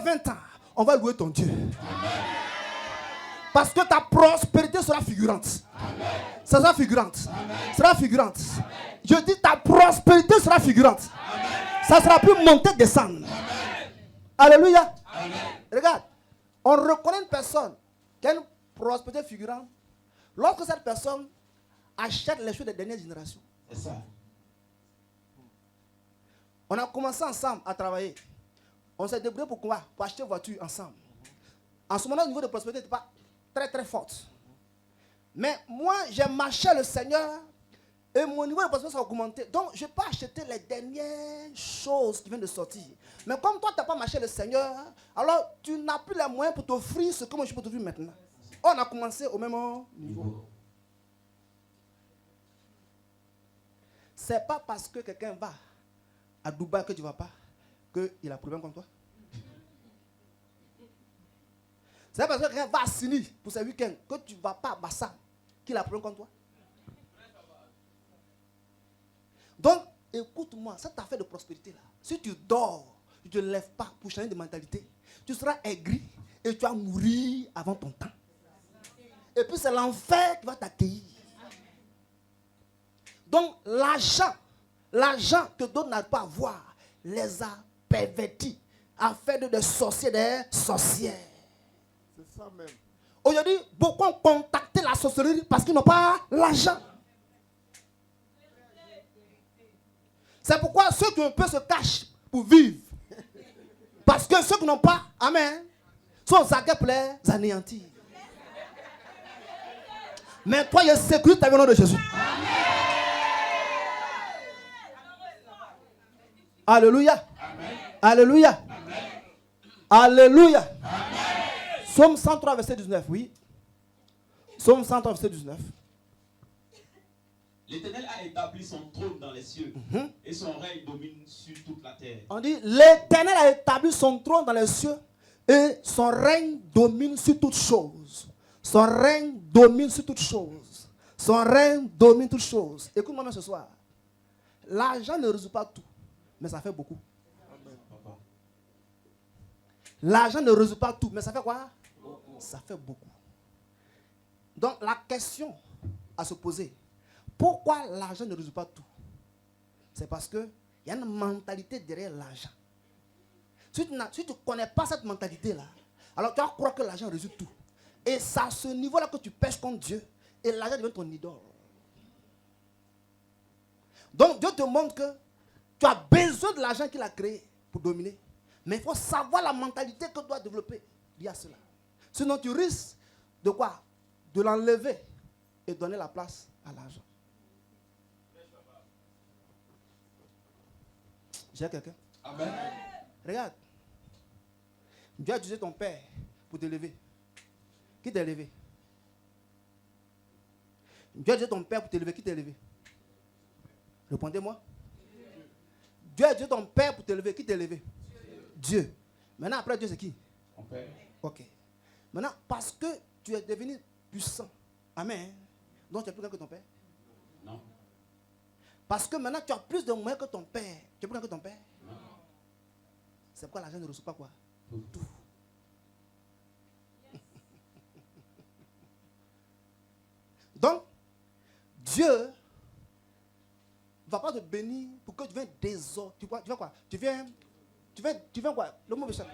20 ans, on va louer ton Dieu. Parce que ta prospérité sera figurante. Ça sera figurante. Sera figurante. Je dis ta prospérité sera figurante. Ça sera plus monter, descendre. Alléluia. Regarde, on reconnaît une personne qui a une prospérité figurante lorsque cette personne achète les choses des dernières générations. C'est ça. On a commencé ensemble à travailler. On s'est débrouillé pour quoi? Pour acheter une voiture ensemble. En ce moment, le niveau de prospérité n'était pas très très fort. Mais moi, j'ai marché le Seigneur et mon niveau de prospérité a augmenté. Donc, je peux acheter les dernières choses qui viennent de sortir. Mais comme toi, tu n'as pas marché le Seigneur, alors tu n'as plus les moyens pour t'offrir ce que moi je peux t'offrir maintenant. On a commencé au même niveau. C'est pas parce que quelqu'un va à Dubaï que tu ne vas pas qu'il a problème comme toi. C'est parce que quelqu'un va à Sini pour ses week-ends que tu ne vas pas à Bassam qu'il a problème comme toi. Donc, écoute-moi, cette affaire de prospérité-là, si tu dors, tu ne te lèves pas pour changer de mentalité, tu seras aigri et tu vas mourir avant ton temps. Et puis c'est l'enfer qui va t'accueillir. Donc l'argent que d'autres n'arrivent pas à voir, les a pervertis, à faire de des sorciers, des sorcières. C'est ça même. Aujourd'hui, beaucoup ont contacté la sorcellerie parce qu'ils n'ont pas l'argent. C'est pourquoi ceux qui ont peu se cachent pour vivre. Parce que ceux qui n'ont pas, amen, sont zagués pour les anéantir. Mais toi, je sécurise ta vie au nom de Jésus. Alléluia. Amen. Alléluia. Amen. Alléluia. Amen. Psaume 103, verset 19, oui. Psaume 103, verset 19. L'Éternel a établi son trône dans les cieux et son règne domine sur toute la terre. On dit, l'Éternel a établi son trône dans les cieux et son règne domine sur toutes choses. Son règne domine sur toutes choses. Son règne domine toutes choses. Écoute-moi ce soir. L'argent ne résout pas tout, mais ça fait beaucoup. Papa. L'argent ne résout pas tout, mais ça fait quoi? Ça fait beaucoup. Donc la question à se poser, pourquoi l'argent ne résout pas tout? C'est parce qu'il y a une mentalité derrière l'argent. Si tu ne connais pas cette mentalité-là, alors tu vas croire que l'argent résout tout. Et c'est à ce niveau-là que tu pèches contre Dieu et l'argent devient ton idole. Donc Dieu te montre que tu as besoin de l'argent qu'il a créé pour dominer. Mais il faut savoir la mentalité que tu dois développer liée à cela. Sinon tu risques de quoi? De l'enlever et donner la place à l'argent. J'ai quelqu'un? Amen. Regarde. Dieu a utilisé ton père pour t'élever. Qui t'a élevé? Dieu a utilisé ton père pour t'élever. Qui t'a élevé? Répondez-moi. Dieu a utilisé ton père pour t'élever. Qui t'a élevé? Dieu. Maintenant, après Dieu, c'est qui? Mon père. Ok. Maintenant, parce que tu es devenu puissant. Amen. Donc, tu es plus grand que ton père? Non. Parce que maintenant, tu as plus de moyens que ton père. Tu es plus grand que ton père? Non. C'est pourquoi l'argent ne reçoit pas quoi? Tout. Donc, Dieu ne va pas te bénir pour que tu viennes désordonner. Tu viens quoi? Tu viens quoi? Le mot méchant.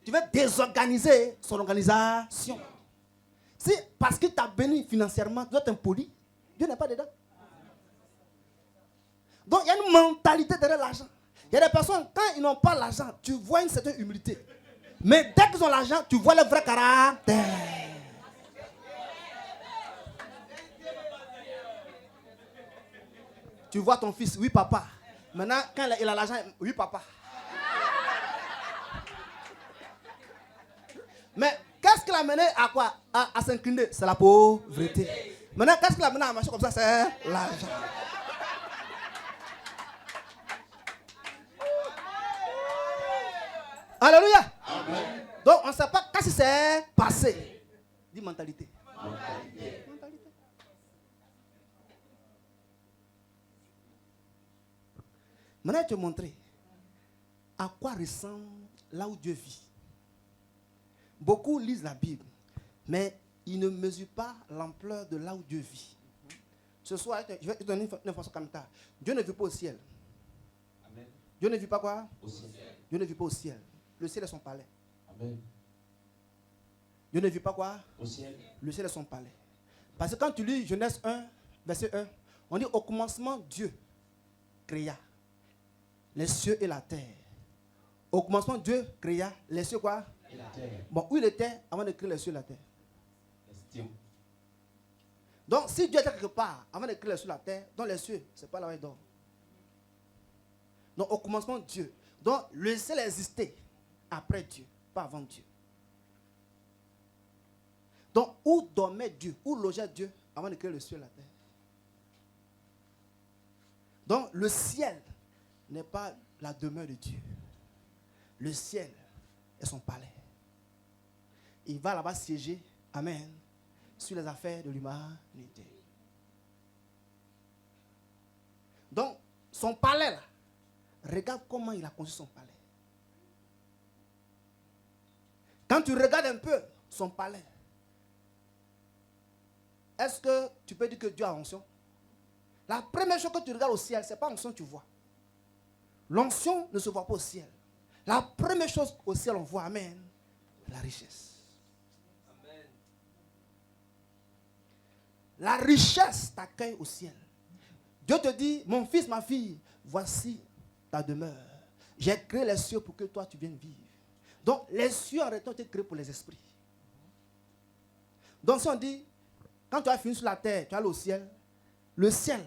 Tu viens désorganiser son organisation. Si parce qu'il t'a béni financièrement, tu dois t'impoli, Dieu n'est pas dedans. Donc, il y a une mentalité derrière l'argent. Il y a des personnes, quand ils n'ont pas l'argent, tu vois une certaine humilité. Mais dès qu'ils ont l'argent, tu vois le vrai caractère. Tu vois ton fils, oui papa. Maintenant, quand il a l'argent, oui papa. Mais qu'est-ce qui l'a mené à quoi? À s'incliner? C'est la pauvreté. Maintenant, qu'est-ce qui l'a mené à marcher comme ça? C'est l'argent. Alléluia. Amen. Donc, on ne sait pas qu'est-ce qui s'est passé. Dis mentalité. Mentalité. Mentalité. Maintenant, je vais te montrer à quoi ressemble là où Dieu vit. Beaucoup lisent la Bible, mais ils ne mesurent pas l'ampleur de là où Dieu vit. Ce soir, je vais te donner une information comme ça. Dieu ne vit pas au ciel. Amen. Dieu ne vit pas quoi? Au ciel. Dieu ne vit pas au ciel. Le ciel est son palais. Amen. Dieu ne vit pas quoi? Au ciel. Le ciel est son palais. Parce que quand tu lis Genèse 1, verset 1, on dit au commencement, Dieu créa les cieux et la terre. Au commencement, Dieu créa les cieux quoi? Et la terre. Bon, où il était avant de créer les cieux et la terre? L'estim. Donc, si Dieu était quelque part avant de créer les cieux et la terre, dans les cieux, ce n'est pas là où il dort. Donc, au commencement, Dieu. Donc, le ciel existait après Dieu, pas avant Dieu. Donc, où dormait Dieu? Où logeait Dieu avant de créer le ciel et la terre? Donc, le ciel n'est pas la demeure de Dieu. Le ciel est son palais. Il va là-bas siéger, amen, sur les affaires de l'humanité. Donc, son palais là, regarde comment il a conçu son palais. Quand tu regardes un peu son palais, est-ce que tu peux dire que Dieu a onction? La première chose que tu regardes au ciel, ce n'est pas l'onction que tu vois. L'onction ne se voit pas au ciel. La première chose au ciel, on voit, amen, la richesse. Amen. La richesse t'accueille au ciel. Dieu te dit, mon fils, ma fille, voici ta demeure. J'ai créé les cieux pour que toi, tu viennes vivre. Donc, les cieux en réalité ont été créés pour les esprits. Donc, si on dit, quand tu as fini sur la terre, tu as au ciel, le ciel,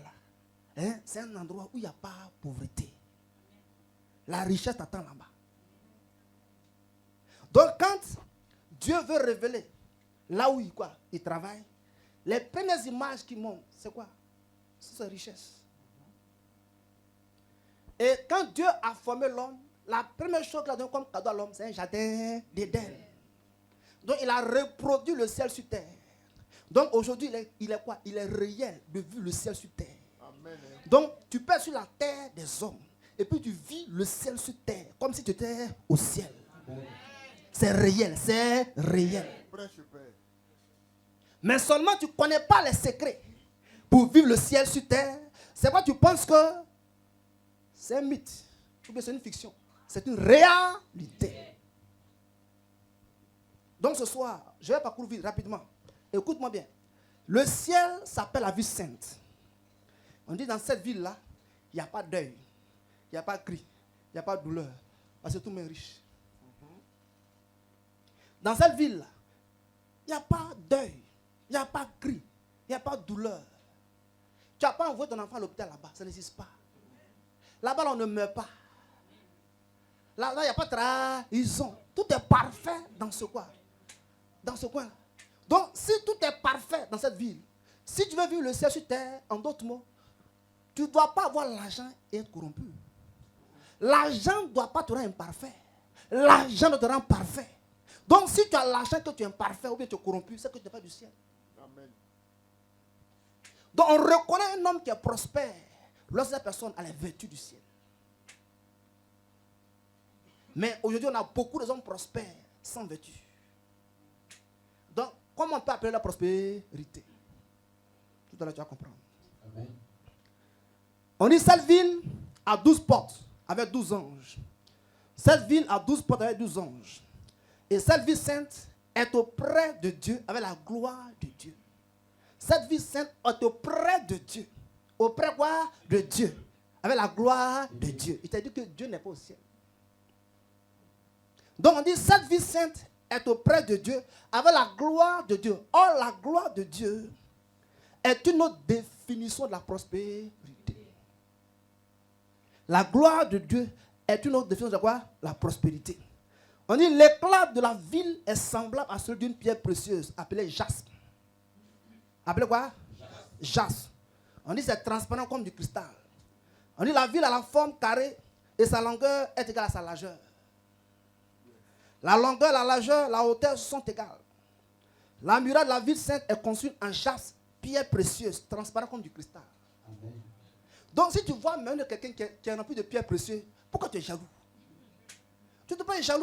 hein, c'est un endroit où il n'y a pas de pauvreté. La richesse t'attend là-bas. Donc, quand Dieu veut révéler là où il travaille, les premières images qui montent, c'est quoi? C'est sa richesse. Et quand Dieu a formé l'homme, la première chose qu'il a donnée comme cadeau à l'homme, c'est un jardin d'Éden. Donc, il a reproduit le ciel sur terre. Donc, aujourd'hui, il est quoi? Il est réel de vivre le ciel sur terre. Amen. Donc, tu pèses sur la terre des hommes. Et puis, tu vis le ciel sur terre, comme si tu étais au ciel. C'est réel, c'est réel. Prêche, Père. Mais seulement tu ne connais pas les secrets pour vivre le ciel sur terre. C'est quoi tu penses que c'est un mythe ou bien c'est une fiction. C'est une réalité. Donc ce soir, je vais parcourir vite, rapidement. Écoute-moi bien. Le ciel s'appelle la ville sainte. On dit dans cette ville-là, il n'y a pas de deuil, il n'y a pas de cri, il n'y a pas de douleur. Parce que tout le monde est riche. Dans cette ville-là, il n'y a pas de deuil, il n'y a pas de cri, il n'y a pas de douleur. Tu n'as pas envoyé ton enfant à l'hôpital là-bas, ça n'existe pas. Là-bas, on ne meurt pas. Là-bas, il n'y a pas de trahison. Tout est parfait dans ce coin. Dans ce coin. Donc, si tout est parfait dans cette ville, si tu veux vivre le ciel sur terre, en d'autres mots, tu ne dois pas avoir l'argent et être corrompu. L'argent ne doit pas te rendre imparfait. L'argent doit te rendre parfait. Donc, si tu as l'argent que tu es imparfait ou bien tu es corrompu, c'est que tu n'es pas du ciel. Amen. Donc, on reconnaît un homme qui est prospère lorsque cette personne a les vertus du ciel. Mais aujourd'hui, on a beaucoup d'hommes prospères sans vertu. Donc, comment on peut appeler la prospérité? Tout à l'heure, tu vas comprendre. Amen. On dit cette ville a 12 portes avec 12 anges. Cette ville a 12 portes avec 12 anges. Et cette ville sainte est auprès de Dieu avec la gloire de Dieu. Cette ville sainte est auprès de Dieu. Auprès quoi? De Dieu. Avec la gloire de Dieu. Il t'a dit que Dieu n'est pas au ciel. Donc on dit cette ville sainte est auprès de Dieu avec la gloire de Dieu. Or la gloire de Dieu est une autre définition de la prospérité. La gloire de Dieu est une autre définition de quoi? La prospérité. On dit l'éclat de la ville est semblable à celui d'une pierre précieuse appelée jaspe. Appelée quoi? Jaspe. On dit c'est transparent comme du cristal. On dit la ville a la forme carrée et sa longueur est égale à sa largeur. La longueur, la largeur, la hauteur sont égales. La muraille de la ville sainte est construite en jaspe, pierre précieuse, transparent comme du cristal. Amen. Donc si tu vois même quelqu'un qui est rempli de pierres précieuses, pourquoi tu es jaloux? Tu ne peux pas être jaloux.